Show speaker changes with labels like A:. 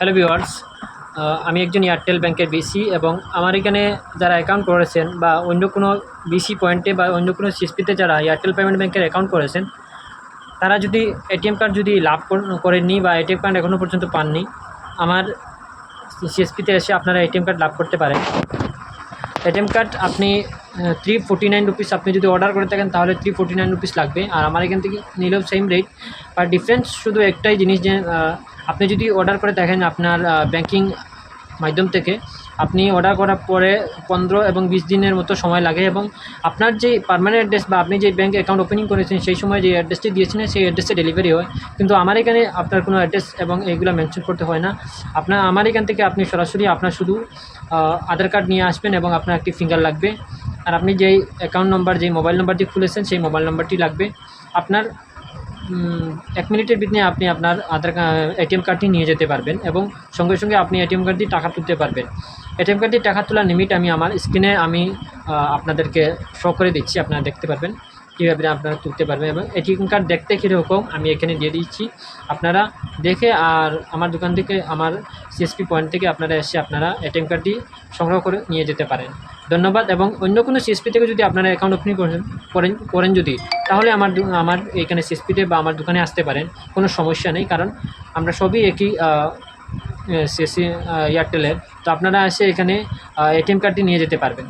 A: Hello viewers, আমি একজন Airtel ব্যাংকের বিসি এবং আমার এখানে যারা অ্যাকাউন্ট করেছেন বা অন্য কোনো বিসি পয়েন্টে বা অন্য কোনো সিএসপিতে যারা এয়ারটেল পেমেন্ট ব্যাংকের অ্যাকাউন্ট করেছেন, তারা যদি এটিএম কার্ড যদি লাভ করেননি বা এটিএম কার্ড এখনও পর্যন্ত পাননি, আমার সিএসপিতে এসে আপনারা এটিএম কার্ড লাভ করতে পারেন। এটিএম কার্ড আপনি 349 রুপিস আপনি যদি অর্ডার করে থাকেন তাহলে 349 রুপিস লাগবে, আর আমার এখান থেকে নিলেও সেম রেট। আর ডিফারেন্স শুধু একটাই জিনিস যে আপনি যদি অর্ডার করে দেখেন আপনার ব্যাংকিং মাধ্যম থেকে, আপনি অর্ডার করার পরে 15 এবং 20 দিনের মতো সময় লাগে এবং আপনার যে পার্মানেন্ট অ্যাড্রেস বা আপনি যে ব্যাঙ্ক অ্যাকাউন্ট ওপেনিং করেছেন সেই সময় যে অ্যাড্রেসটি দিয়েছিলেন সেই অ্যাড্রেসে ডেলিভারি হয়। কিন্তু আমার এখানে আপনার কোনো অ্যাড্রেস এবং এইগুলো মেনশন করতে হয় না। আমার এখান থেকে আপনি সরাসরি আপনার শুধু আধার কার্ড নিয়ে আসবেন এবং আপনার একটি ফিঙ্গার লাগবে, আর আপনি যেই অ্যাকাউন্ট নম্বর যেই মোবাইল নাম্বারটি খুলেছেন সেই মোবাইল নাম্বারটি লাগবে। আপনার 1 মিনিটের ভিতরে আপনি আপনার এটিএম কার্ডটি নিয়ে যেতে পারবেন এবং সঙ্গে সঙ্গে আপনি এটিএম কার্ড দিয়ে টাকা তুলতে পারবেন। এটিএম কার্ড দিয়ে টাকা তোলার লিমিট আমি আমার স্ক্রিনে আপনাদেরকে শো করে দিচ্ছি, আপনারা দেখতে পারবেন কীভাবে আপনারা তুলতে পারবেন। এবং এটিএম কার্ড দেখতে কীরকম আমি এখানে দিয়ে দিচ্ছি, আপনারা দেখে আর আমার দোকান থেকে আমার সিএসপি পয়েন্ট থেকে আপনারা এসে আপনারা এটিএম কার্ডটি সংগ্রহ করে নিয়ে যেতে পারেন। ধন্যবাদ। এবং অন্য কোনো সিএসপি থেকে যদি আপনারা অ্যাকাউন্ট ওপেনিং করেন যদি, তাহলে আমার এইখানে সিএসপিতে বা আমার দোকানে আসতে পারেন, কোনো সমস্যা নেই, কারণ আমরা সবই একই সিএসসি এয়ারটেলের। তো আপনারা এসে এখানে এটিএম কার্ডটি নিয়ে যেতে পারবেন।